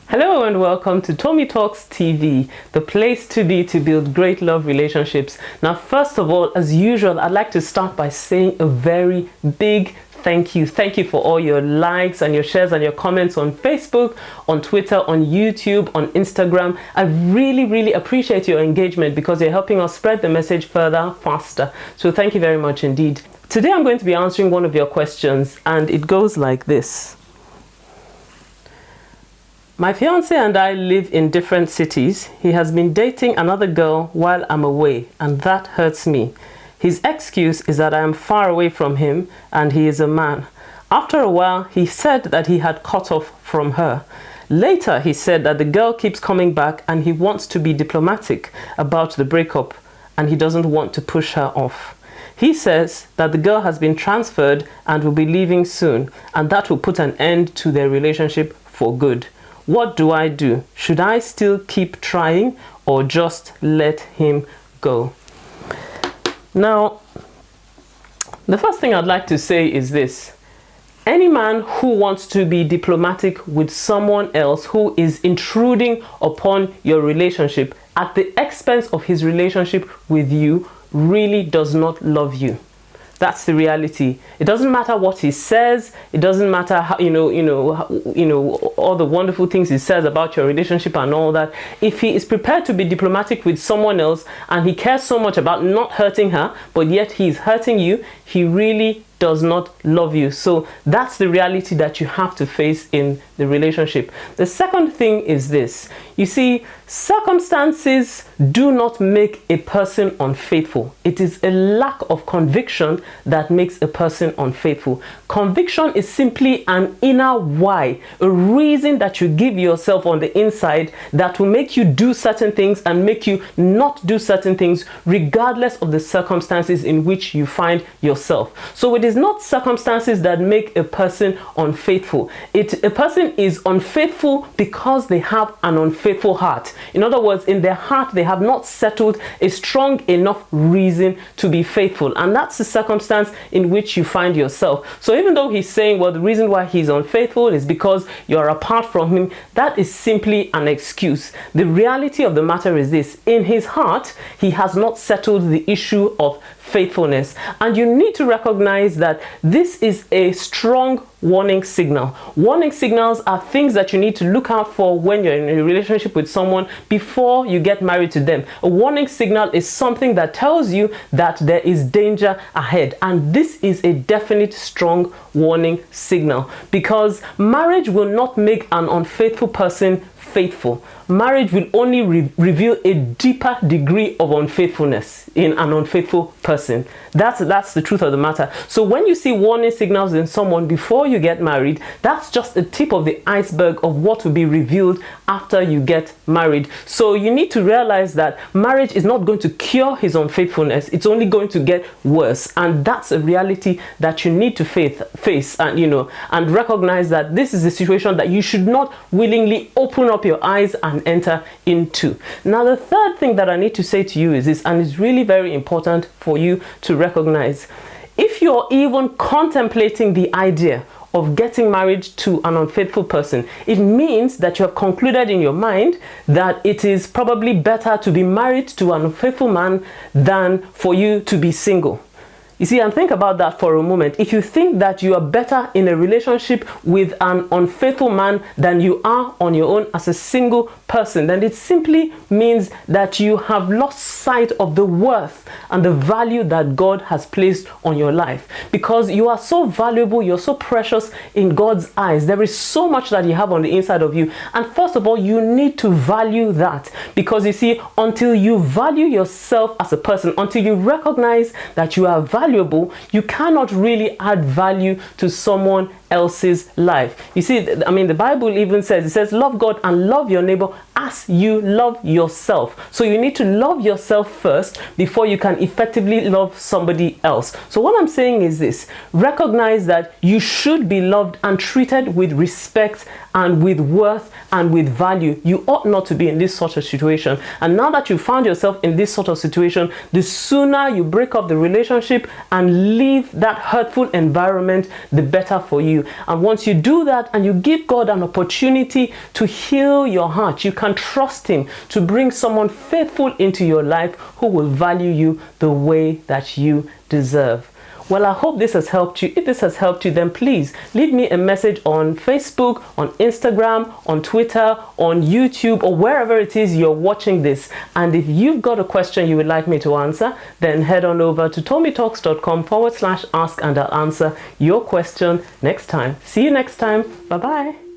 Hello and welcome to Tommy Talks TV, the place to be to build great love relationships. Now, first of all, as usual, I'd like to start by saying a very big thank you. Thank you for all your likes and your shares and your comments on Facebook, on Twitter, on YouTube, on Instagram. I really appreciate your engagement because you're helping us spread the message further, faster. So thank you very much indeed. Today I'm going to be answering one of your questions and it goes like this. My fiance and I live in different cities. He has been dating another girl while I'm away, and that hurts me. His excuse is that I am far away from him and he is a man. After a while, he said that he had cut off from her. Later, he said that the girl keeps coming back and he wants to be diplomatic about the breakup and he doesn't want to push her off. He says that the girl has been transferred and will be leaving soon, and that will put an end to their relationship for good. What do I do? Should I still keep trying or just let him go? Now, the first thing I'd like to say is this. Any man who wants to be diplomatic with someone else who is intruding upon your relationship at the expense of his relationship with you really does not love you. That's the reality. It doesn't matter what he says. It doesn't matter how, all the wonderful things he says about your relationship and all that. If he is prepared to be diplomatic with someone else and he cares so much about not hurting her, but yet he's hurting you, he really does not love you. So that's the reality that you have to face in the relationship. The second thing is this. You see, circumstances do not make a person unfaithful. It is a lack of conviction that makes a person unfaithful. Conviction is simply an inner why, a reason that you give yourself on the inside that will make you do certain things and make you not do certain things regardless of the circumstances in which you find yourself. So it is not circumstances that make a person unfaithful. A person is unfaithful because they have an unfaithful heart. In other words, in their heart, they have not settled a strong enough reason to be faithful. And that's the circumstance in which you find yourself. So even though he's saying, well, the reason why he's unfaithful is because you're apart from him, that is simply an excuse. The reality of the matter is this. In his heart, he has not settled the issue of faithfulness. And you need to recognize that this is a strong warning signal. Warning signals are things that you need to look out for when you're in a relationship with someone before you get married to them. A warning signal is something that tells you that there is danger ahead. And this is a definite strong warning signal because marriage will not make an unfaithful person faithful. Marriage will only reveal a deeper degree of unfaithfulness in an unfaithful person. That's the truth of the matter. So when you see warning signals in someone before you get married, that's just the tip of the iceberg of what will be revealed after you get married. So you need to realize that marriage is not going to cure his unfaithfulness. It's only going to get worse. And that's a reality that you need to face and recognize that this is a situation that you should not willingly open up your eyes and enter into. Now, the third thing that I need to say to you is this, and it's really very important for you to recognize. If you're even contemplating the idea of getting married to an unfaithful person, it means that you have concluded in your mind that it is probably better to be married to an unfaithful man than for you to be single. You see, and think about that for a moment. If you think that you are better in a relationship with an unfaithful man than you are on your own as a single person, then it simply means that you have lost sight of the worth and the value that God has placed on your life. Because you are so valuable, you're so precious in God's eyes. There is so much that you have on the inside of you. And first of all, you need to value that. Because you see, until you value yourself as a person, until you recognize that you are valuable, you cannot really add value to someone else's life. You see, the Bible even says, it says, love God and love your neighbor as you love yourself. So you need to love yourself first before you can effectively love somebody else. So what I'm saying is this: recognize that you should be loved and treated with respect and with worth and with value. You ought not to be in this sort of situation. And now that you found yourself in this sort of situation, the sooner you break up the relationship and leave that hurtful environment, the better for you. And once you do that and you give God an opportunity to heal your heart, you can trust Him to bring someone faithful into your life who will value you the way that you deserve. Well, I hope this has helped you. If this has helped you, then please leave me a message on Facebook, on Instagram, on Twitter, on YouTube, or wherever it is you're watching this. And if you've got a question you would like me to answer, then head on over to tommytalks.com/ask and I'll answer your question next time. See you next time. Bye-bye.